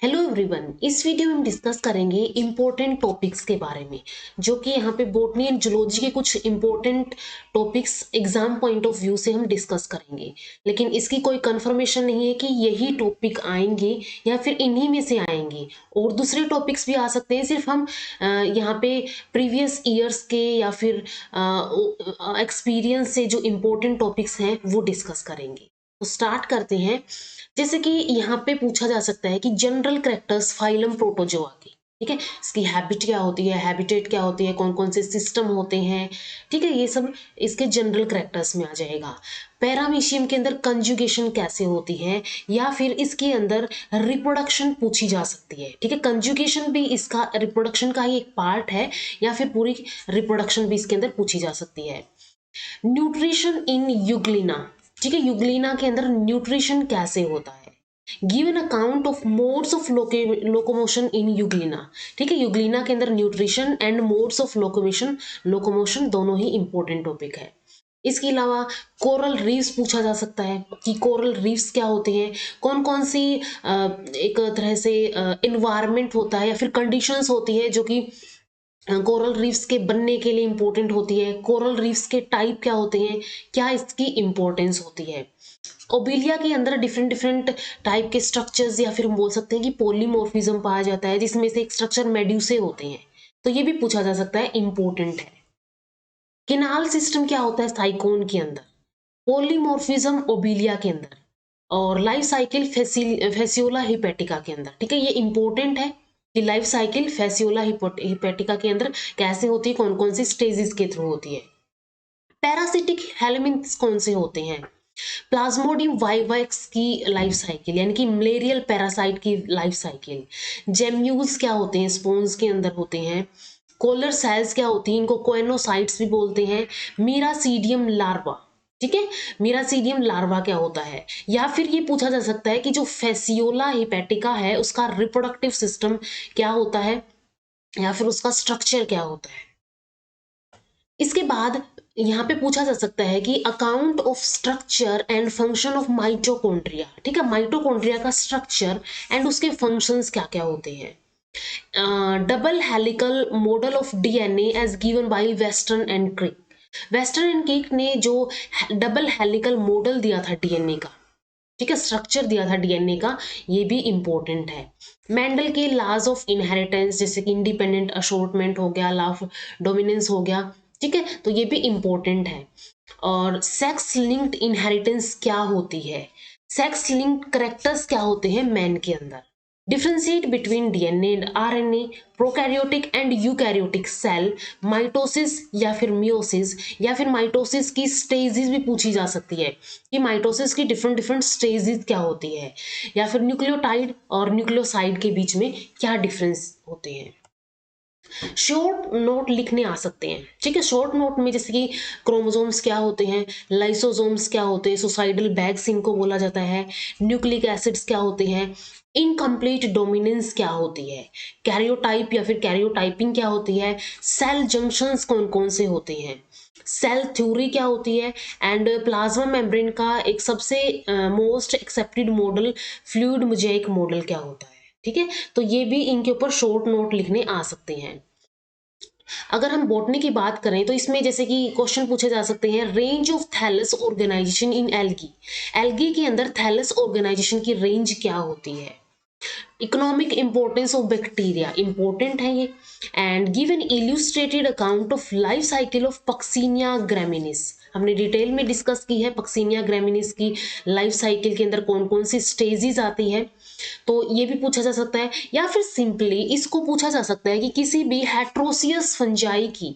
Hello everyone, इस video में हम डिस्कस करेंगे इम्पोर्टेंट टॉपिक्स के बारे में, जो कि यहाँ पे बॉटनी एंड जूलॉजी के कुछ important topics exam point of view से हम डिस्कस करेंगे। लेकिन इसकी कोई कंफर्मेशन नहीं है कि यही टॉपिक आएंगे या फिर इन्हीं में से आएंगे, और दूसरे टॉपिक्स भी आ सकते हैं। सिर्फ हम यहाँ पे प्रीवियस ईयर्स के या फिर एक्सपीरियंस से जो इम्पोर्टेंट टॉपिक्स हैं वो डिस्कस करेंगे। तो स्टार्ट करते हैं। जैसे कि यहाँ पे पूछा जा सकता है कि जनरल कैरेक्टर्स फाइलम प्रोटोजोआ की, ठीक है, इसकी हैबिट क्या होती है, हैबिटेट क्या होती है, कौन कौन से सिस्टम होते हैं, ठीक है, ये सब इसके जनरल कैरेक्टर्स में आ जाएगा। पैरामीशियम के अंदर कंजुगेशन कैसे होती है, या फिर इसके अंदर रिप्रोडक्शन पूछी जा सकती है। ठीक है, कंजुगेशन भी इसका रिप्रोडक्शन का ही एक पार्ट है, या फिर पूरी रिप्रोडक्शन भी इसके अंदर पूछी जा सकती है। न्यूट्रिशन इन यूग्लिना, ठीक है, यूग्लिना के अंदर न्यूट्रिशन कैसे होता है। Give an account of modes of locomotion in Euglena, ठीक है, यूग्लिना के अंदर nutrition and modes of locomotion दोनों ही इंपॉर्टेंट टॉपिक है। इसके अलावा कोरल रीफ्स पूछा जा सकता है कि कोरल रीफ्स क्या होते हैं, कौन कौन सी एक तरह से इन्वायरमेंट होता है या फिर कंडीशंस होती है जो कि कोरल रीफ्स के बनने के लिए इंपॉर्टेंट होती है। कोरल रीफ्स के टाइप क्या होते हैं, क्या इसकी इंपॉर्टेंस होती है। ओबिलिया के अंदर डिफरेंट डिफरेंट टाइप के स्ट्रक्चर्स या फिर हम बोल सकते हैं कि पॉलीमॉर्फिज्म पाया जाता है, जिसमें से एक स्ट्रक्चर मेड्यूसे होते हैं, तो ये भी पूछा जा सकता है, इंपॉर्टेंट है। किनाल सिस्टम क्या होता है साइकोन के अंदर, पॉलीमॉर्फिज्म ओबिलिया के अंदर, और लाइफ साइकिल फेसियोला हिपेटिका के अंदर। ठीक है, ये इंपॉर्टेंट है कि लाइफ साइकिल फेसियोला हिपेटिका के अंदर कैसे होती है, कौन कौन सी स्टेजेस के थ्रू होती है। पैरासिटिक हेलमिन्थ्स कौन से होते हैं, प्लाज्मोडियम वाइवाक्स की लाइफ साइकिल यानी कि मलेरियल पैरासाइट की लाइफ साइकिल। जेम्यूल्स क्या होते हैं, स्पोन्स के अंदर होते हैं। कोलर सेल्स क्या होती हैं, इनको कोएनोसाइट्स भी बोलते हैं। मीरासीडियम लार्वा, ठीक है, मीरासीडियम लार्वा क्या होता है। या फिर ये पूछा जा सकता है कि जो फेसियोला हिपेटिका है उसका रिप्रोडक्टिव सिस्टम क्या होता है, या फिर उसका स्ट्रक्चर क्या होता है। इसके बाद यहाँ पे पूछा जा सकता है कि account of structure and function of mitochondria, ठीक है, माइटोकॉन्ड्रिया का स्ट्रक्चर एंड उसके फंक्शंस क्या क्या होते हैं। Double helical model of DNA as given by western and Crick. Western and Crick ने जो डबल हेलिकल मॉडल दिया था डीएनए का, ठीक है, स्ट्रक्चर दिया था डीएनए का, ये भी इंपॉर्टेंट है। मेंडल के लॉज ऑफ इनहेरिटेंस, जैसे कि इंडिपेंडेंट अशॉर्टमेंट हो गया, लॉ ऑफ डोमिनेंस हो गया, ठीक है, तो ये भी इंपॉर्टेंट है। और सेक्स लिंक्ड इनहेरिटेंस क्या होती है, सेक्स लिंक्ड करेक्टर्स क्या होते हैं मैन के अंदर। Differentiate between DNA and RNA, prokaryotic and eukaryotic cell, mitosis या फिर मियोसिस, या फिर माइटोसिस की स्टेजेस भी पूछी जा सकती है कि माइटोसिस की डिफरेंट डिफरेंट स्टेजेस क्या होती है, या फिर न्यूक्लियोटाइड और न्यूक्लियोसाइड के बीच में क्या डिफरेंस होते हैं। शॉर्ट नोट लिखने आ सकते हैं, ठीक है, शॉर्ट नोट में जैसे कि क्रोमोसोम्स क्या होते हैं, लाइसोसोम्स क्या होते हैं, सुसाइडल बैग्स इनको बोला जाता है, न्यूक्लिक एसिड्स क्या होते हैं, इनकम्प्लीट डोमिनेंस क्या होती है, कैरियोटाइप या फिर कैरियोटाइपिंग क्या होती है, सेल जंक्शंस कौन कौन से होते हैं, सेल थ्योरी क्या होती है, एंड प्लाज्मा मेम्ब्रेन का एक सबसे most accepted model fluid mosaic model क्या होता है। ठीक है, तो ये भी इनके ऊपर शॉर्ट नोट लिखने आ सकते हैं। अगर हम बॉटनी की बात करें तो इसमें जैसे कि क्वेश्चन पूछे जा सकते हैं, range of thallus organisation in algae, algae के अंदर थैलस ऑर्गेनाइजेशन की रेंज क्या होती है। Economic importance of bacteria, important है ये। And give an illustrated account of life cycle of Puccinia graminis, हमने डिटेल में डिस्कस की है पक्सीनिया ग्रामिनिस की लाइफ साइकिल के अंदर कौन कौन सी स्टेजेस आती है, तो ये भी पूछा जा सकता है। या फिर सिंपली इसको पूछा जा सकता है कि किसी भी हेट्रोसियस फंजाई की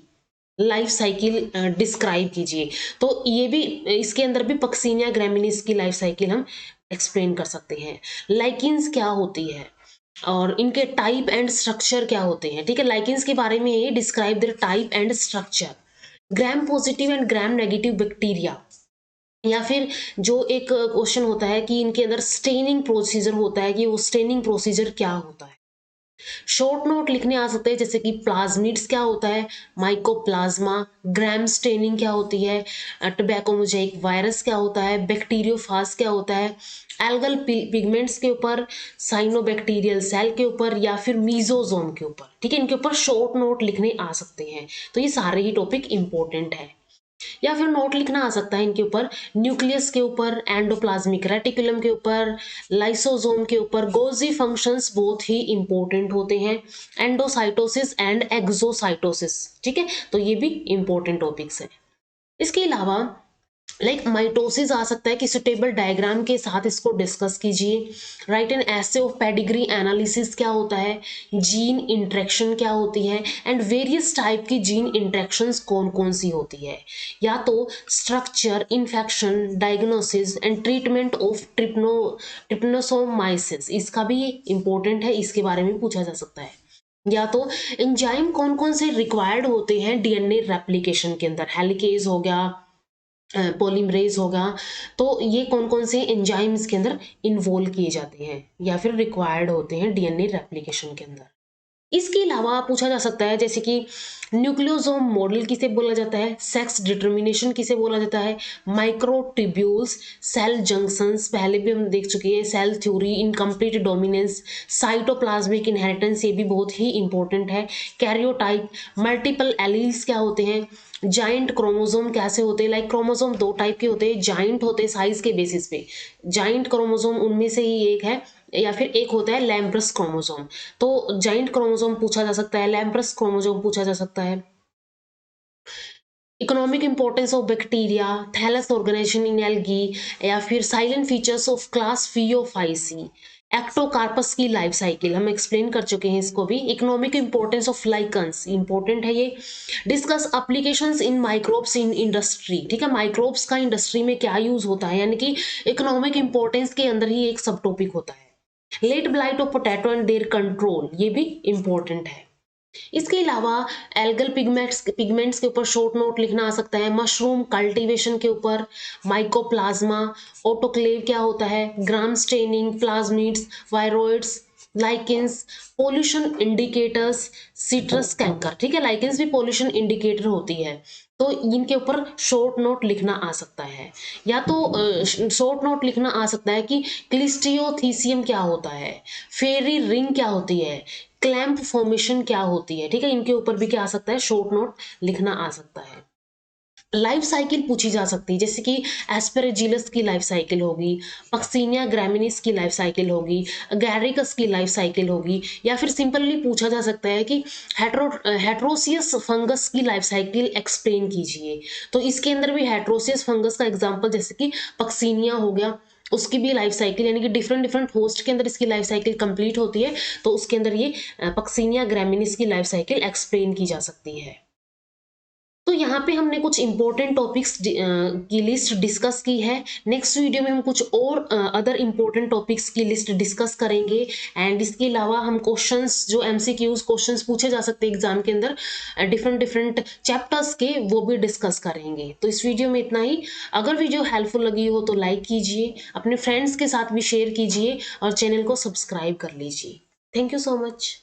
लाइफ साइकिल डिस्क्राइब कीजिए, तो ये भी इसके अंदर भी पक्सीनिया ग्रामिनिस की लाइफ साइकिल हम एक्सप्लेन कर सकते हैं। लाइकिन्स क्या होती है और इनके टाइप एंड स्ट्रक्चर क्या होते हैं, ठीक है, लाइकिन्स के बारे में ये describe their type and structure. Gram positive and gram negative bacteria, या फिर जो एक क्वेश्चन होता है कि इनके अंदर स्टेनिंग प्रोसीजर होता है, कि वो स्टेनिंग प्रोसीजर क्या होता है। शॉर्ट नोट लिखने आ सकते हैं जैसे कि प्लाज्मिड्स क्या होता है, माइकोप्लाज्मा, ग्राम स्टेनिंग क्या होती है, टोबैको मोज़ेक वायरस क्या होता है, बैक्टीरियोफाज क्या होता है, एल्गल पिगमेंट्स के ऊपर, साइनोबैक्टीरियल सेल के ऊपर या फिर मीजोजोम के ऊपर, ठीक है, इनके ऊपर शॉर्ट नोट लिखने आ सकते हैं। तो ये सारे ही टॉपिक इंपॉर्टेंट है। या फिर नोट लिखना आ सकता है इनके ऊपर न्यूक्लियस के ऊपर, एंडोप्लाज्मिक रेटिकुलम के ऊपर, लाइसोसोम के ऊपर। गोल्जी फंक्शंस बहुत ही इंपॉर्टेंट होते हैं, एंडोसाइटोसिस एंड एक्सोसाइटोसिस, ठीक है, तो ये भी इंपॉर्टेंट टॉपिक्स है। इसके अलावा माइटोसिस आ सकता है कि सुटेबल डायग्राम के साथ इसको डिस्कस कीजिए। Write an essay of pedigree analysis क्या होता है, जीन इंटरेक्शन क्या होती है, एंड वेरियस टाइप की जीन इंटरेक्शंस कौन कौन सी होती है, या तो structure, infection, diagnosis and treatment of trypanosomiasis, इसका भी इंपॉर्टेंट है, इसके बारे में पूछा जा सकता है। या तो एंजाइम कौन कौन से रिक्वायर्ड होते हैं डीएनए रेप्लिकेशन के अंदर, हेलिकेज हो गया, पॉलीमरेज होगा, तो ये कौन कौन से एंजाइम्स के अंदर इन्वॉल्व किए जाते हैं या फिर रिक्वायर्ड होते हैं डीएनए रेप्लिकेशन के अंदर। इसके अलावा पूछा जा सकता है जैसे कि न्यूक्लियोसोम मॉडल किसे बोला जाता है, सेक्स डिटर्मिनेशन किसे बोला जाता है, माइक्रोट्यूब्यूल्स, सेल जंक्शंस पहले भी हम देख चुके हैं, cell theory, incomplete dominance, cytoplasmic inheritance, ये भी बहुत ही इंपॉर्टेंट है, कैरियोटाइप, मल्टीपल एलील्स क्या होते हैं, जाइंट क्रोमोसोम कैसे होते हैं, क्रोमोसोम दो टाइप के होते हैं, जाइंट होते हैं साइज के बेसिस पे, जाइंट क्रोमोसोम उनमें से ही एक है, या फिर एक होता है लैम्ब्रस क्रोमोसोम। तो जाइंट क्रोमोसोम पूछा जा सकता है, लैम्ब्रस क्रोमोसोम पूछा जा सकता है। Economic importance of bacteria, thallus organisation in algae, या फिर silent features of class Phaeophyceae, Ectocarpus की लाइफ साइकिल हम एक्सप्लेन कर चुके हैं इसको भी। Economic importance of lichens important है ये। Discuss applications in microbes in industry, ठीक है, माइक्रोब्स का इंडस्ट्री में क्या यूज होता है, यानी कि इकोनॉमिक इंपॉर्टेंस के अंदर ही एक सब टॉपिक होता है। Late blight of potato and their control, ये भी इंपॉर्टेंट है। इसके अलावा एल्गल पिगमेंट्स के ऊपर शॉर्ट नोट लिखना आ सकता है, मशरूम कल्टीवेशन के ऊपर, माइकोप्लाज्मा, ऑटोक्लेव क्या होता है, gram staining, plasmids, viroids, lichens, pollution indicators, citrus canker, ठीक है, लाइकेंस भी पोल्यूशन इंडिकेटर होती है, तो इनके ऊपर शॉर्ट नोट लिखना आ सकता है। या तो शॉर्ट नोट लिखना आ सकता है कि क्लिस्टियोथीसियम क्या होता है, फेरी रिंग क्या होती है, क्लैंप फॉर्मेशन क्या होती है, ठीक है, इनके ऊपर भी क्या आ सकता है, शॉर्ट नोट लिखना आ सकता है। लाइफ साइकिल पूछी जा सकती है जैसे कि एस्पेरेजिलस की लाइफ साइकिल होगी, पक्सीनिया ग्रामिनिस की लाइफ साइकिल होगी, गैरिकस की लाइफ साइकिल होगी, या फिर सिंपली पूछा जा सकता है कि हेट्रोसियस फंगस की लाइफ साइकिल एक्सप्लेन कीजिए। तो इसके अंदर भी हेट्रोसियस फंगस का एग्जांपल जैसे कि पक्सीनिया हो गया, उसकी भी लाइफ साइकिल, यानी कि डिफरेंट डिफरेंट होस्ट के अंदर इसकी लाइफ साइकिल कंप्लीट होती है, तो उसके अंदर ये पक्सीनिया ग्रामिनिस की लाइफ साइकिल एक्सप्लेन की जा सकती है। तो यहाँ पे हमने कुछ इंपॉर्टेंट टॉपिक्स की लिस्ट डिस्कस की है। नेक्स्ट वीडियो में हम कुछ और अदर इंपॉर्टेंट टॉपिक्स की लिस्ट डिस्कस करेंगे, एंड इसके अलावा हम क्वेश्चंस जो एमसीक्यूज क्वेश्चंस पूछे जा सकते हैं एग्जाम के अंदर डिफरेंट डिफरेंट चैप्टर्स के, वो भी डिस्कस करेंगे। तो इस वीडियो में इतना ही। अगर वीडियो हेल्पफुल लगी हो तो लाइक कीजिए, अपने फ्रेंड्स के साथ भी शेयर कीजिए और चैनल को सब्सक्राइब कर लीजिए। Thank you so much.